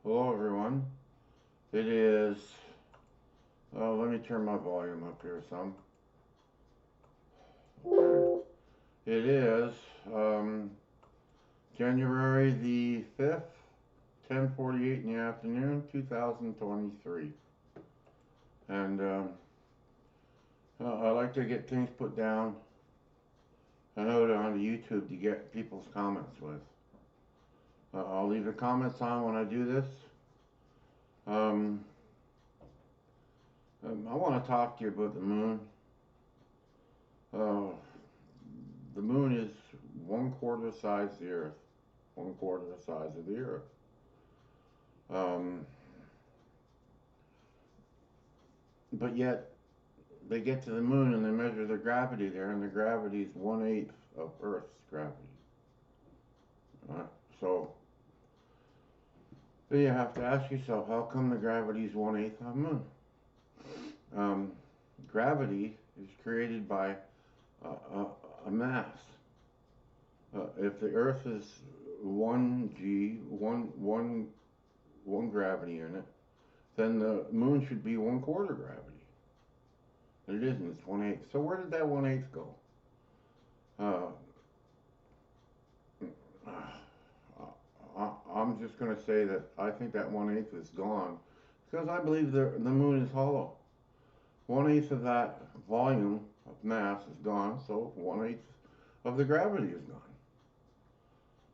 Hello, everyone. It is, let me turn my volume up here some. Okay. It is January the 5th, 10:48 in the afternoon, 2023. And I like to get things put down and out onto YouTube to get people's comments with. I'll leave the comments on when I do this. Um, I want to talk to you about the moon. Uh, the moon is 1/4 the size of the Earth. 1/4 the size of the Earth. Um, but yet, they get to the moon and they measure the gravity there, and the gravity is 1/8 of Earth's gravity. Right? So, then you have to ask yourself, how come the gravity is 1/8 of the moon? Um, Gravity is created by a mass. If the Earth is 1 g, one gravity unit, then the moon should be 1/4 gravity. It isn't, it's 1/8. So where did that 1/8 go? Uh, I'm just going to say that I think that 1/8 is gone because I believe the moon is hollow. 1/8 of that volume of mass is gone, so 1/8 of the gravity is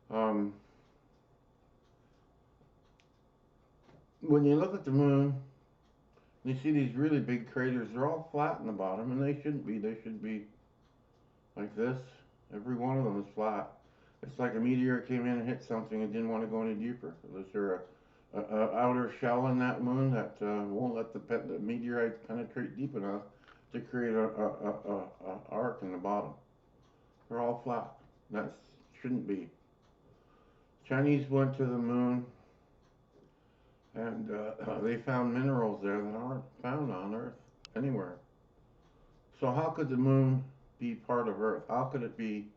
gone. When you look at the moon, you see these really big craters. They're all flat in the bottom, and they shouldn't be. They should be like this. Every one of them is flat. It's like a meteor came in and hit something and didn't want to go any deeper. Is there a outer shell in that moon that won't let the meteorites penetrate deep enough to create a arc in the bottom? They're all flat. That shouldn't be. Chinese went to the moon and they found minerals there that aren't found on Earth anywhere. So how could the moon be part of Earth? How could it be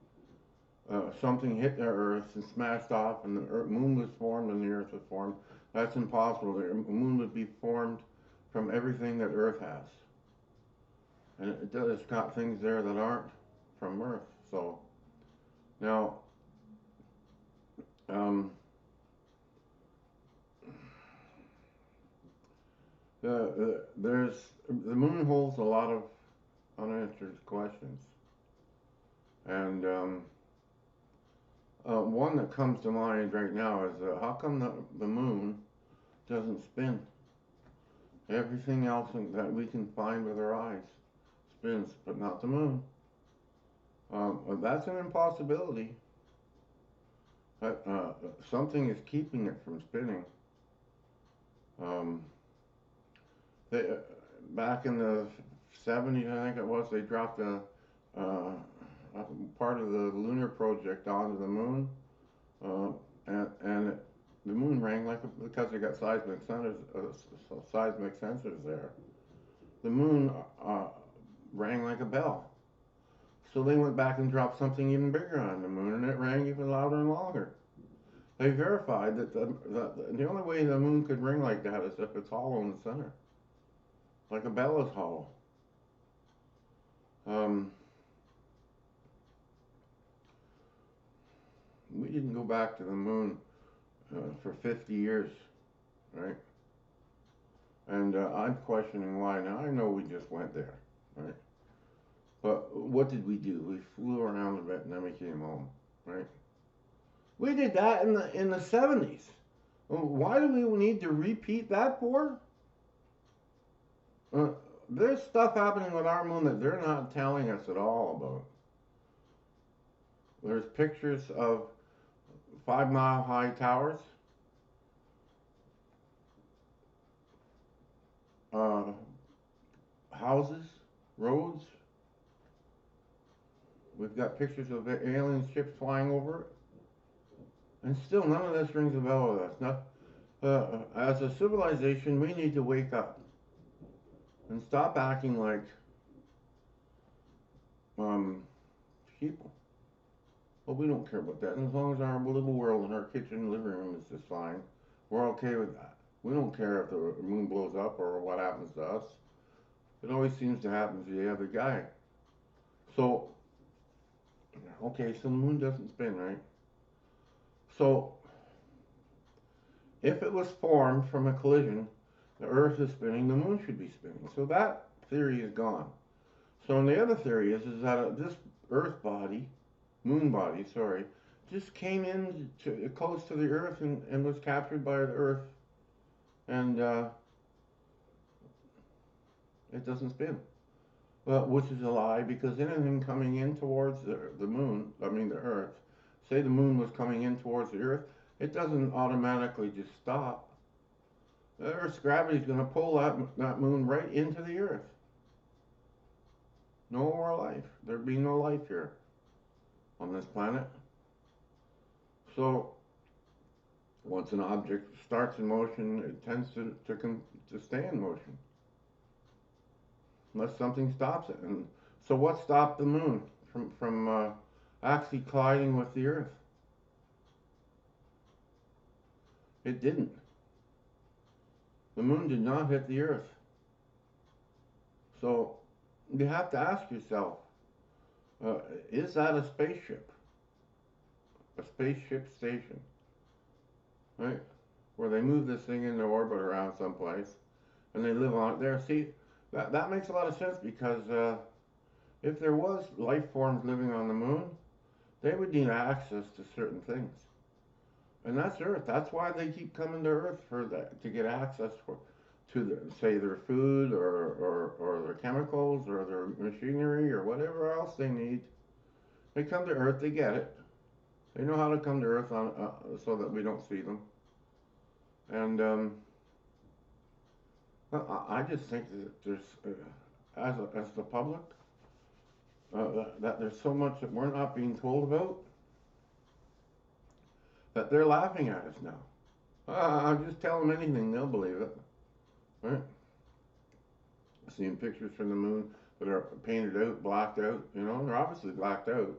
something hit the Earth and smashed off, and the moon was formed and the Earth was formed? That's impossible. The moon would be formed from everything that Earth has, and it's got things there that aren't from Earth. So now, um, there's the moon holds a lot of unanswered questions, and one that comes to mind right now is how come the moon doesn't spin? Everything else that we can find with our eyes spins, but not the moon. Well, that's an impossibility. Something is keeping it from spinning. Um, they, Back in the 70s, I think it was, they dropped uh, a part of the lunar project onto the moon, uh, and the moon rang because they got seismic sensors there. The moon rang like a bell. So they went back and dropped something even bigger on the moon, and it rang even louder and longer. They verified that the only way the moon could ring like that is if it's hollow in the center, like a bell is hollow. Um, we didn't go back to the moon for 50 years, right? And I'm questioning why. Now I know we just went there, right? But what did we do? We flew around a bit and then we came home, right? We did that in the 70s. Why do we need to repeat that for? Uh, there's stuff happening with our moon that they're not telling us at all about. There's pictures of 5 mile high towers, uh, houses, roads. We've got pictures of alien ships flying over it. And still, none of this rings a bell with us. As a civilization, we need to wake up and stop acting like um, people. But we don't care about that. And as long as our little world in our kitchen living room is just fine, We're okay with that. We don't care if the moon blows up or what happens to us. It always seems to happen to the other guy. So, okay, so the moon doesn't spin, right? So, if it was formed from a collision, the Earth is spinning, the moon should be spinning. So that theory is gone. So, and the other theory is that this Earth body, moon body, sorry, just came in close to the Earth and was captured by the Earth, and it doesn't spin. Well, which is a lie because anything coming in towards the moon, I mean the Earth, say the moon was coming in towards the Earth, it doesn't automatically just stop. The Earth's gravity is going to pull that moon right into the Earth. No more life. There'd be no life here on this planet. So once an object starts in motion, it tends to stay in motion unless something stops it. And so what stopped the moon from actually colliding with the Earth? It didn't. The moon did not hit the Earth. So you have to ask yourself, uh, is that a spaceship? A spaceship station, right? Where they move this thing into orbit around someplace and they live on it there. See, that makes a lot of sense because if there was life forms living on the moon, they would need access to certain things. And that's Earth. That's why they keep coming to Earth for that, to get access to say their food or their chemicals or their machinery or whatever else they need. They come to Earth, they get it. They know how to come to Earth so that we don't see them. And I just think that there's, as the public, that there's so much that we're not being told about that they're laughing at us now. I'll just tell them anything, they'll believe it. Right? Seeing pictures from the moon that are painted out, blacked out, they're obviously blacked out.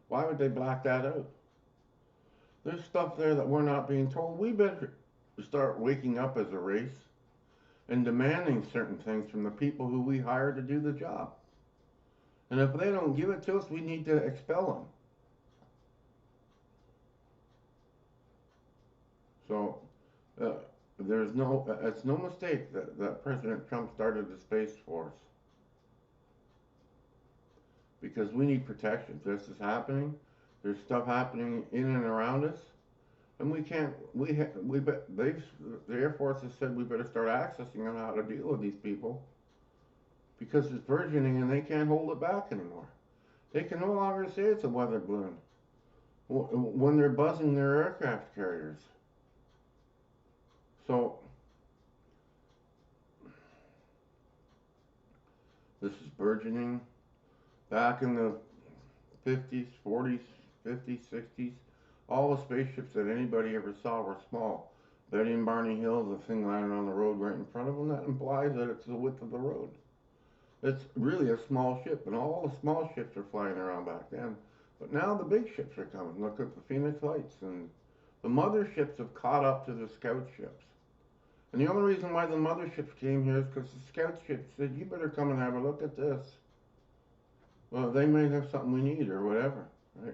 Why would they black that out? There's stuff there that we're not being told. We better start waking up as a race and demanding certain things from the people who we hire to do the job. And if they don't give it to us, we need to expel them. So it's no mistake that President Trump started the Space Force because we need protection. This is happening. There's stuff happening in and around us, and we can't. The Air Force has said we better start accessing on how to deal with these people because it's burgeoning and they can't hold it back anymore. They can no longer say it's a weather balloon when they're buzzing their aircraft carriers. So this is burgeoning. Back in the 50s, 40s, 50s, 60s, all the spaceships that anybody ever saw were small. Betty and Barney Hill, the thing landed on the road right in front of them, that implies that it's the width of the road. It's really a small ship, and all the small ships are flying around back then. But now the big ships are coming. Look at the Phoenix Lights, and the motherships have caught up to the scout ships. And the only reason why the motherships came here is because the scout ships said, you better come and have a look at this. Well, they may have something we need or whatever, right?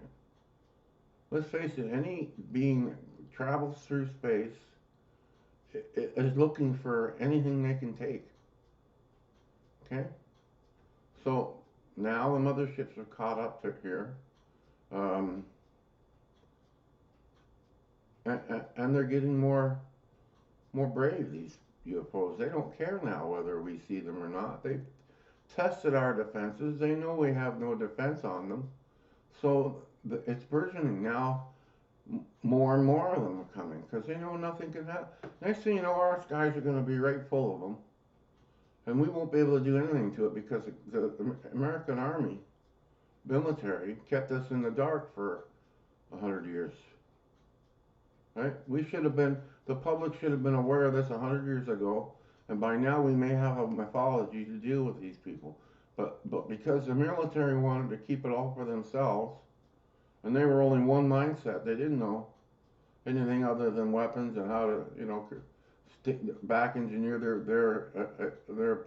Let's face it, any being travels through space is looking for anything they can take. Okay? So now the motherships are caught up to here. And they're getting more brave, these UFOs. They don't care now whether we see them or not. They've tested our defenses. They know we have no defense on them. So it's burgeoning now. More and more of them are coming because they know nothing can happen. Next thing you know, our skies are going to be right full of them. And we won't be able to do anything to it because the American Army military kept us in the dark for 100 years. Right? The public should have been aware of this 100 years ago, and by now we may have a mythology to deal with these people. But because the military wanted to keep it all for themselves, and they were only one mindset, they didn't know anything other than weapons and how to, back engineer their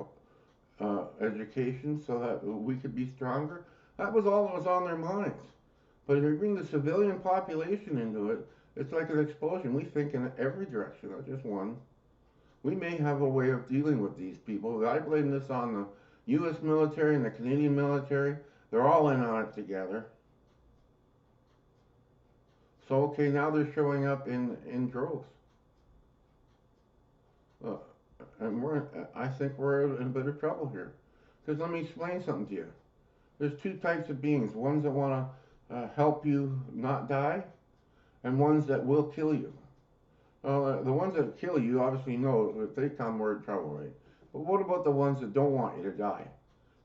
education so that we could be stronger. That was all that was on their minds. But if you bring the civilian population into it, it's like an explosion. We think in every direction, not just one. We may have a way of dealing with these people. I blame this on the U.S. military and the Canadian military. They're all in on it together. So, okay, now they're showing up in droves. Uh, and I think we're in a bit of trouble here. Because let me explain something to you. There's two types of beings, ones that want to help you not die, and ones that will kill you. The ones that kill you obviously know that if they come, we're in trouble, right? But what about the ones that don't want you to die?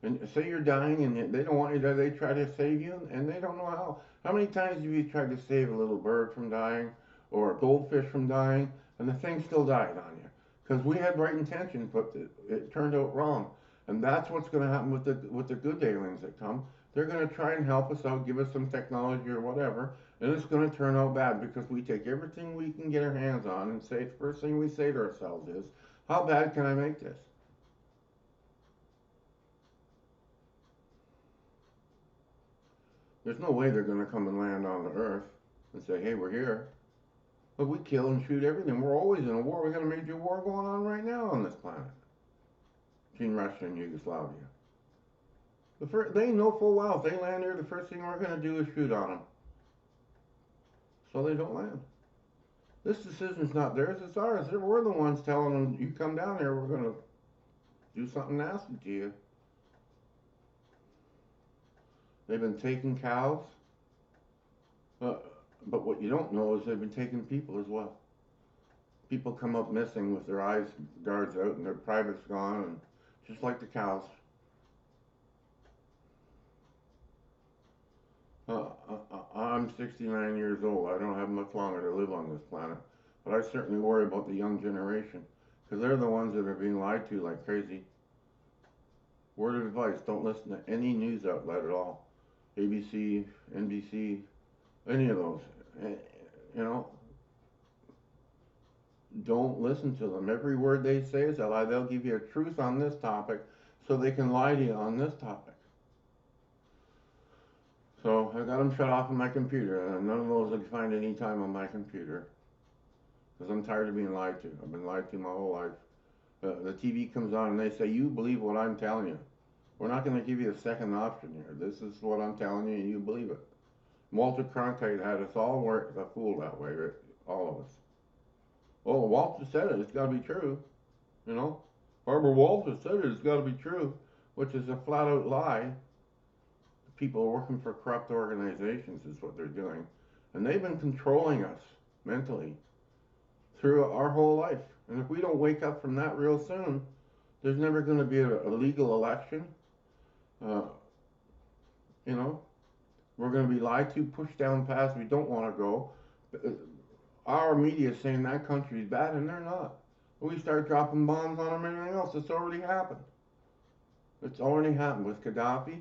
And say you're dying and they don't want you to die, they try to save you and they don't know how. How many times have you tried to save a little bird from dying or a goldfish from dying and the thing still died on you? Because we had right intentions, but it turned out wrong. And that's what's going to happen with the good aliens that come. They're going to try and help us out, give us some technology or whatever, and it's going to turn out bad because we take everything we can get our hands on and say the first thing we say to ourselves is, how bad can I make this? There's no way they're going to come and land on the Earth and say, hey, we're here. But we kill and shoot everything. We're always in a war. We got a major war going on right now on this planet between Russia and Yugoslavia. They know full well if they land here, the first thing we're going to do is shoot on them. So they don't land. This decision's not theirs, it's ours. We're the ones telling them, you come down here, we're going to do something nasty to you. They've been taking cows. But what you don't know is they've been taking people as well. People come up missing with their eyes guards out and their privates gone, and just like the cows. I'm 69 years old. I don't have much longer to live on this planet. But I certainly worry about the young generation because they're the ones that are being lied to like crazy. Word of advice, don't listen to any news outlet at all. ABC, NBC, any of those. You know, don't listen to them. Every word they say is a lie. They'll give you a truth on this topic so they can lie to you on this topic. So I got them shut off on my computer, and none of those I can find any time on my computer because I'm tired of being lied to. I've been lied to my whole life. The TV comes on and they say, you believe what I'm telling you. We're not going to give you a second option here. This is what I'm telling you and you believe it. Walter Cronkite had us all fooled that way, right? All of us. Oh, Walter said it, it's got to be true. You know? Barbara Walter said it, it's got to be true, which is a flat out lie. People working for corrupt organizations is what they're doing. And they've been controlling us mentally through our whole life. And if we don't wake up from that real soon, there's never going to be a legal election. Uh, you know, we're going to be lied to, pushed down paths we don't want to go. Our media is saying that country is bad, and they're not. We start dropping bombs on them and everything else. It's already happened. It's already happened with Gaddafi.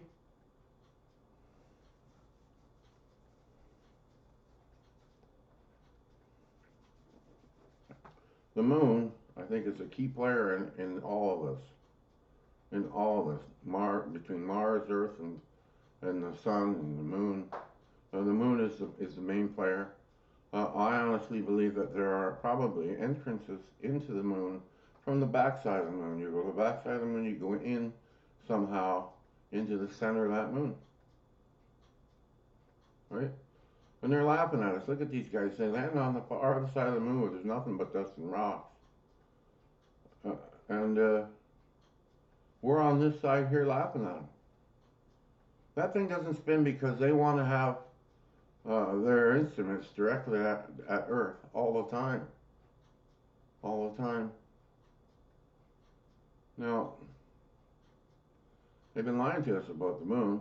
The moon, I think, is a key player in all of this. In all of this, between Mars, Earth, and the sun and the moon. The moon is the main player. I honestly believe that there are probably entrances into the moon from the backside of the moon. You go to the backside of the moon, you go in somehow into the center of that moon. Right? And they're laughing at us. Look at these guys. They land on the far other side of the moon where there's nothing but dust and rocks. And we're on this side here laughing at them. That thing doesn't spin because they want to have their instruments directly at Earth all the time. All the time. Now, they've been lying to us about the moon.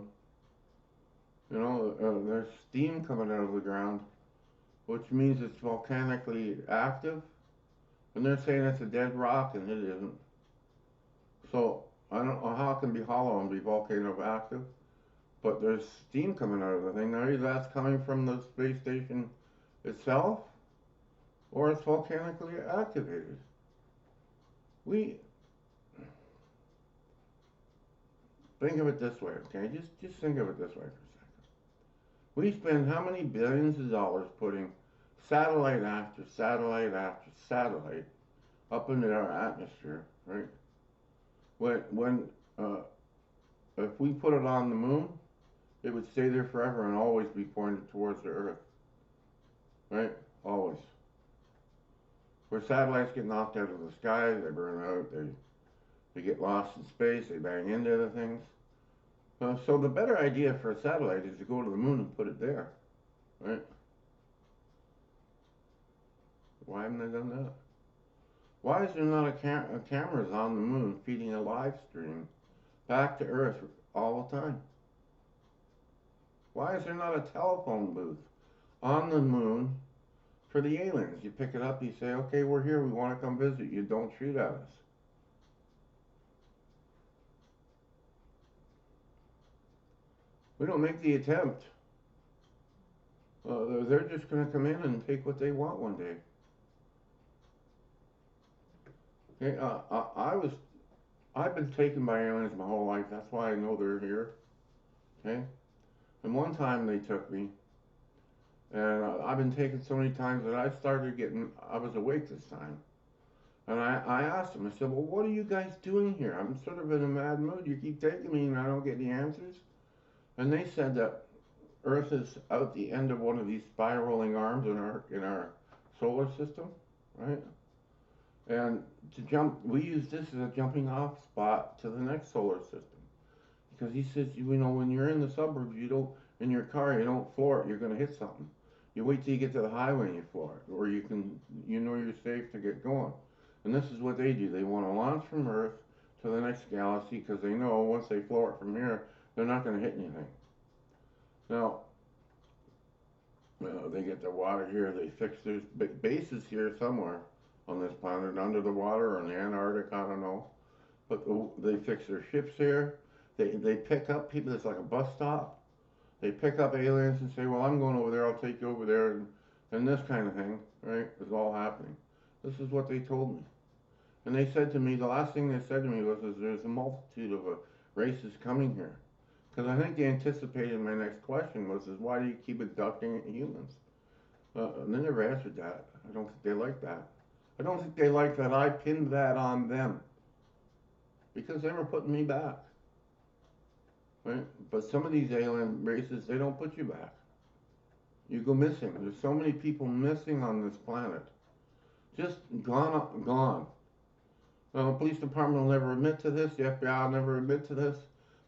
You know, there's steam coming out of the ground, which means it's volcanically active. And they're saying it's a dead rock, and it isn't. So, I don't know how it can be hollow and be volcano active. But there's steam coming out of the thing. Now, either that's coming from the space station itself, or it's volcanically activated. We think of it this way, okay? Just think of it this way for a second. We spend how many billions of dollars putting satellite after satellite after satellite up into our atmosphere, right? When if we put it on the moon, it would stay there forever and always be pointed towards the Earth, right? Always. Where satellites get knocked out of the sky, they burn out, they get lost in space, they bang into other things. So the better idea for a satellite is to go to the moon and put it there, right? Why haven't they done that? Why is there not a cameras on the moon feeding a live stream back to Earth all the time? Why is there not a telephone booth on the moon for the aliens? You pick it up, you say, okay, we're here, we want to come visit you, don't shoot at us. We don't make the attempt. They're just going to come in and take what they want one day. Okay, I've been taken by aliens my whole life. That's why I know they're here. Okay, and one time they took me, and I've been taken so many times that I was awake this time. And I asked them, I said, well, what are you guys doing here? I'm sort of in a mad mood. You keep taking me and I don't get any answers. And they said that Earth is out the end of one of these spiraling arms in our solar system, right? And to jump, we use this as a jumping off spot to the next solar system. Because he says, you know, when you're in the suburbs, you don't, in your car, you don't floor it, you're going to hit something. You wait till you get to the highway and you floor it, or you know you're safe to get going. And this is what they do. They want to launch from Earth to the next galaxy because they know once they floor it from here, they're not going to hit anything. Now, they get the water here, they fix their bases here somewhere on this planet, under the water or in the Antarctic, I don't know. But they fix their ships here. They pick up people, it's like a bus stop. They pick up aliens and say, well, I'm going over there, I'll take you over there, and this kind of thing, right, is all happening. This is what they told me. And they said to me, the last thing they said to me was, there's a multitude of races coming here. Because I think they anticipated my next question was, why do you keep abducting humans? And they never answered that. I don't think they like that. I don't think they like that I pinned that on them. Because they were putting me back. Right? But some of these alien races, they don't put you back. You go missing. There's so many people missing on this planet. Just gone. The police department will never admit to this. The FBI will never admit to this.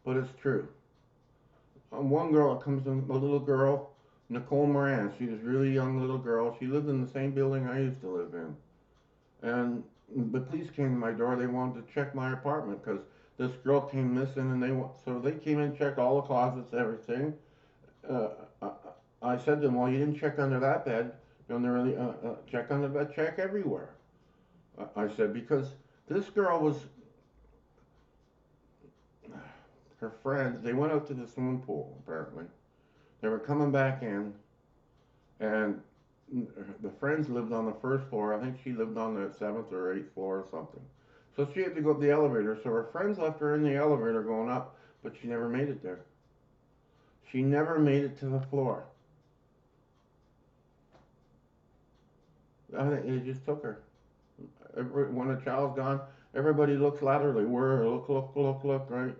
But it's true. One girl that comes in, a little girl, Nicole Moran. She was a really young little girl. She lived in the same building I used to live in. And the police came to my door. They wanted to check my apartment because this girl came missing, and so they came in and checked all the closets, everything. I said to them, well, you didn't check under that bed. You know, really, check under the bed, check everywhere. I said, because this girl was, her friends, they went out to the swimming pool, apparently. They were coming back in, and the friends lived on the first floor. I think she lived on the 7th or 8th floor or something. So she had to go up the elevator. So her friends left her in the elevator going up, but she never made it there. She never made it to the floor. They just took her. When a child's gone, everybody looks laterally. Where? Look, right?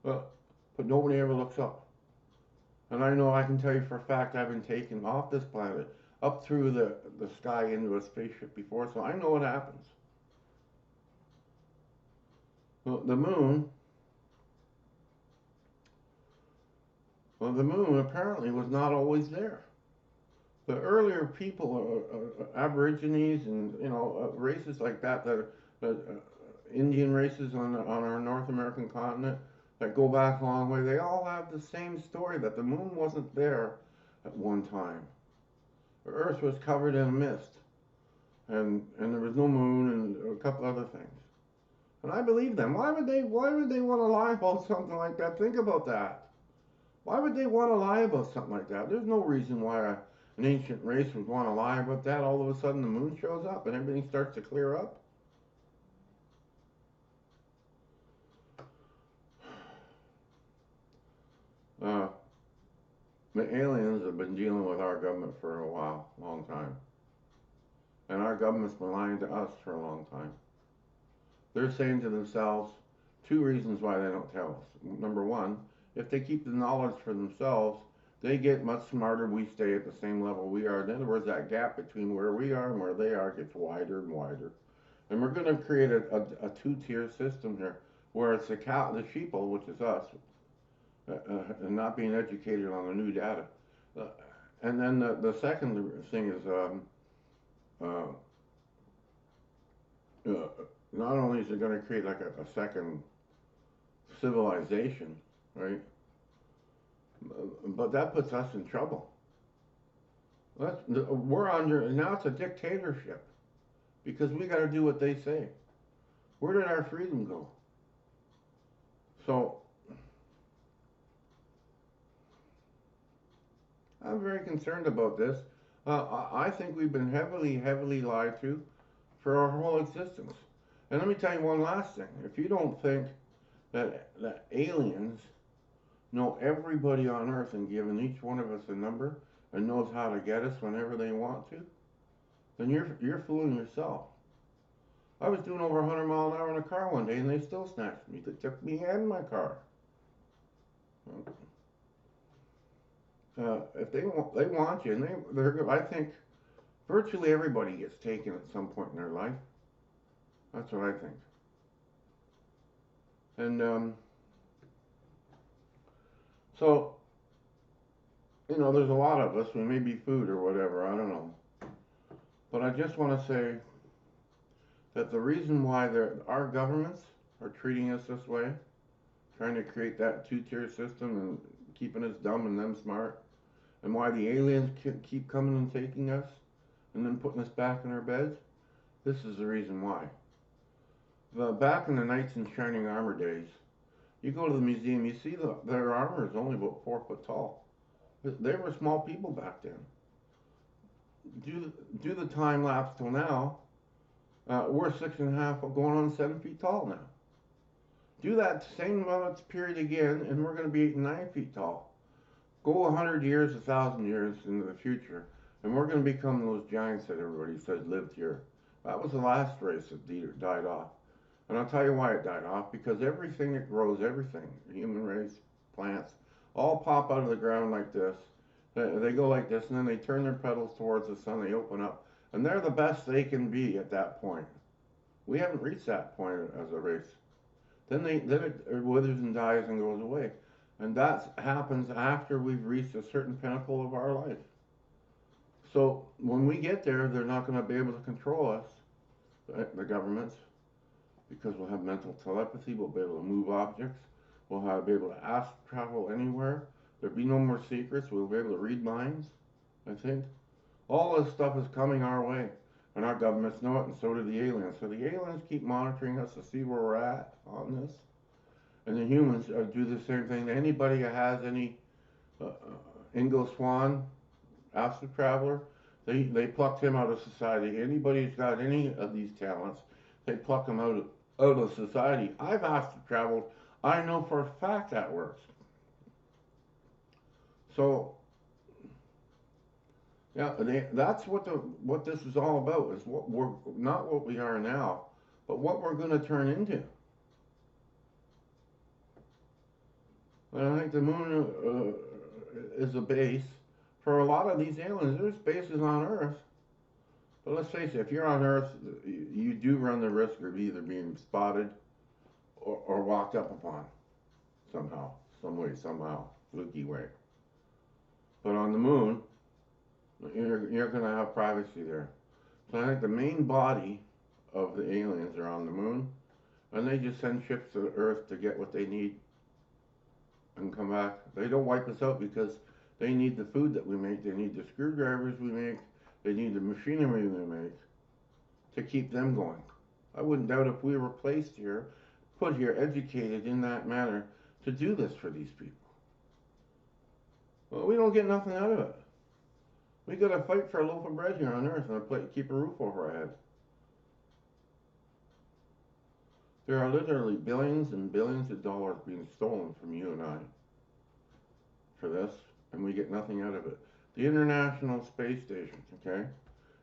But nobody ever looks up. And I know I can tell you for a fact I've been taken off this planet, up through the sky into a spaceship before, so I know what happens. Well, the moon apparently was not always there. The earlier people, Aborigines and races like that, Indian races on our North American continent that go back a long way, they all have the same story that the moon wasn't there at one time. The Earth was covered in a mist, and there was no moon and a couple other things. And I believe them. Why would they want to lie about something like that? Think about that. Why would they want to lie about something like that? There's no reason why an ancient race would want to lie about that. All of a sudden, the moon shows up and everything starts to clear up. Uh, the aliens have been dealing with our government for a while, long time. And our government's been lying to us for a long time. They're saying to themselves two reasons why they don't tell us. Number one, if they keep the knowledge for themselves, they get much smarter. We stay at the same level we are. In other words, that gap between where we are and where they are gets wider and wider. And we're going to create a two-tier system here, where it's the sheeple, which is us, and not being educated on the new data. Uh, and then the second thing is uh, uh, not only is it going to create like a second civilization, right? But that puts us in trouble. We're under now. It's a dictatorship because we got to do what they say. Where did our freedom go? So I'm very concerned about this. I think we've been heavily lied to for our whole existence. And let me tell you one last thing. If you don't think that aliens know everybody on Earth and given each one of us a number and knows how to get us whenever they want to, then you're fooling yourself. I was doing over 100 miles an hour in a car one day and they still snatched me. They took me and my car. If they want you, and I think virtually everybody gets taken at some point in their life. That's what I think. And so, there's a lot of us. We may be food or whatever. I don't know. But I just want to say that the reason why our governments are treating us this way, trying to create that two-tier system and keeping us dumb and them smart, and why the aliens keep coming and taking us and then putting us back in our beds, this is the reason why. Back in the knights in shining armor days, you go to the museum, you see their armor is only about 4 foot tall. They were small people back then. Do the time lapse till now, we're 6.5, going on 7 feet tall now. Do that same amount of period again, and we're going to be 8 and 9 feet tall. Go 100 years, 1,000 years into the future, and we're going to become those giants that everybody says lived here. That was the last race that died off. And I'll tell you why it died off, because everything that grows, everything, the human race, plants, all pop out of the ground like this. They go like this, and then they turn their petals towards the sun, they open up, and they're the best they can be at that point. We haven't reached that point as a race. Then it withers and dies and goes away. And that happens after we've reached a certain pinnacle of our life. So when we get there, they're not going to be able to control us, the governments, because we'll have mental telepathy, we'll be able to move objects, we'll be able to astral travel anywhere, there'll be no more secrets, we'll be able to read minds, I think. All this stuff is coming our way, and our governments know it, and so do the aliens. So the aliens keep monitoring us to see where we're at on this, and the humans do the same thing. Anybody who has any Ingo Swann, astral traveler, they plucked him out of society. Anybody who's got any of these talents, they pluck them out of society. I've astral traveled. I know for a fact that works. So, yeah, that's what this is all about. Is what we're not what we are now, but what we're going to turn into. And I think the moon is a base for a lot of these aliens. There's bases on Earth. But let's face it, if you're on Earth, you do run the risk of either being spotted or walked up upon somehow, some way, somehow, fluky way. But on the moon, you're going to have privacy there. So I think the main body of the aliens are on the moon, and they just send ships to Earth to get what they need and come back. They don't wipe us out because they need the food that we make, they need the screwdrivers we make, they need the machinery we make to keep them going. I wouldn't doubt if we were placed here, put here, educated in that manner to do this for these people. Well, we don't get nothing out of it. We gotta fight for a loaf of bread here on Earth and keep a roof over our head. There are literally billions and billions of dollars being stolen from you and I for this, and we get nothing out of it. The International Space Station, okay?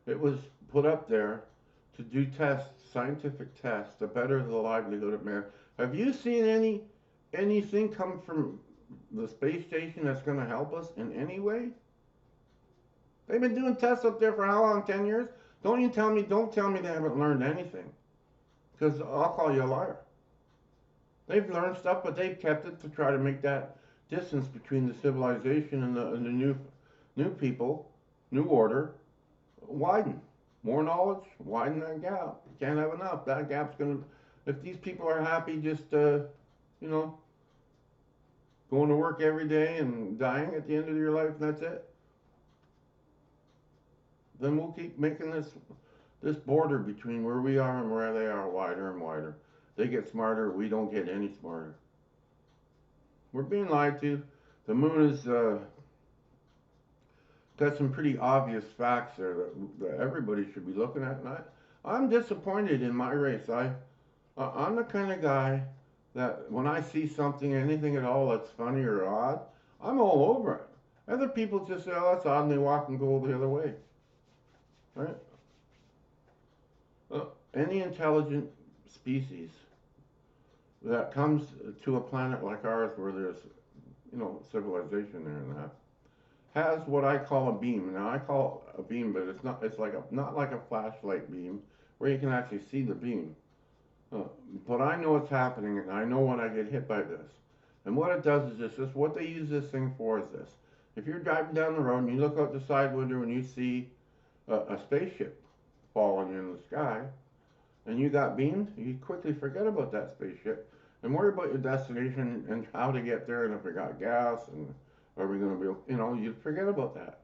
It was put up there to do tests, scientific tests, to better the livelihood of man. Have you seen anything come from the space station that's going to help us in any way? They've been doing tests up there for how long? 10 years? Don't tell me they haven't learned anything, because I'll call you a liar. They've learned stuff, but they've kept it to try to make that distance between the civilization and the new people, new order, widen. More knowledge, widen that gap. You can't have enough. That gap's gonna. If these people are happy, just you know, going to work every day and dying at the end of your life, and that's it, then we'll keep making this border between where we are and where they are wider and wider. They get smarter. We don't get any smarter. We're being lied to. The moon is got some pretty obvious facts there that everybody should be looking at. And I'm disappointed in my race. I'm the kind of guy that when I see something, anything at all that's funny or odd, I'm all over it. Other people just say, oh, that's odd, and they walk and go the other way. Right? Any intelligent species that comes to a planet like ours where there's, civilization there and that, has what I call a beam. Now I call it a beam, but it's not. It's like not like a flashlight beam where you can actually see the beam. But I know what's happening, and I know when I get hit by this. And what it does is this. What they use this thing for is this. If you're driving down the road and you look out the side window and you see a spaceship falling in the sky, and you got beamed, you quickly forget about that spaceship and worry about your destination and how to get there, and if we got gas and are we going to be, you forget about that.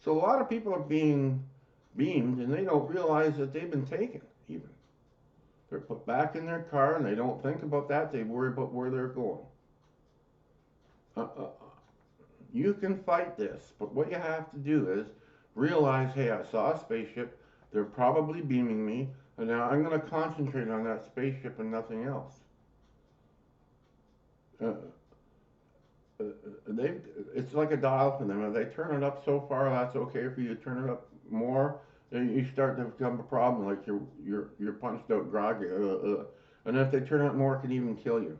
So a lot of people are being beamed and they don't realize that they've been taken even. They're put back in their car and they don't think about that. They worry about where they're going. You can fight this, but what you have to do is realize, hey, I saw a spaceship. They're probably beaming me, and now I'm going to concentrate on that spaceship and nothing else. It's like a dial for them. If they turn it up so far, that's okay for you. Turn it up more, then you start to become a problem. Like you're punched out groggy, and if they turn it more, it can even kill you.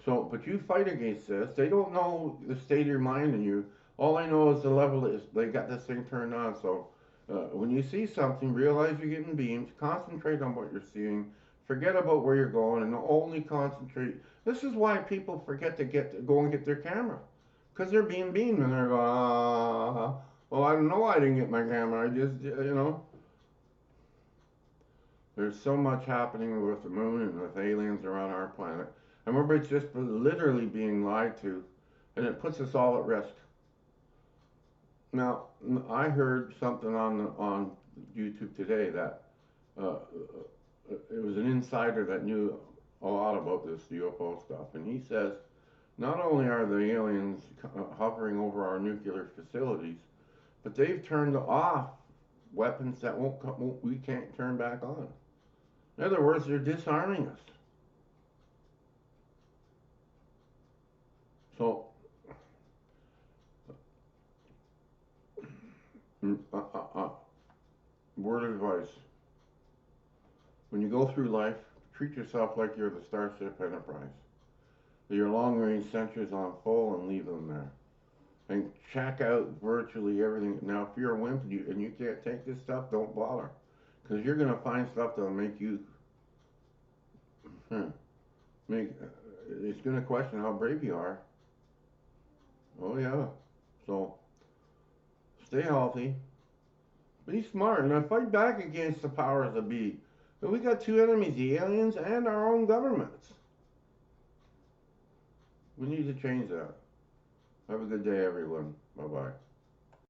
So, but you fight against this. They don't know the state of your mind in you. All they know is the level is they got this thing turned on. So, when you see something, realize you're getting beamed. Concentrate on what you're seeing. Forget about where you're going, and only concentrate. This is why people forget to go and get their camera, because they're being beamed and they're going, well, I don't know why I didn't get my camera. I just, There's so much happening with the moon and with aliens around our planet, and we're just literally being lied to, and it puts us all at risk. Now, I heard something on YouTube today that it was an insider that knew a lot about this UFO stuff, and he says not only are the aliens hovering over our nuclear facilities, but they've turned off weapons that we can't turn back on. In other words, they're disarming us. So, word of advice: when you go through life, treat yourself like you're the Starship Enterprise. Your long-range sensors on full and leave them there. And check out virtually everything. Now, if you're a wimp and you can't take this stuff, don't bother. Because you're going to find stuff that'll make you... it's going to question how brave you are. Oh, yeah. So, stay healthy. Be smart. And then fight back against the powers that be. But we got two enemies, the aliens and our own governments. We need to change that. Have a good day, everyone. Bye-bye.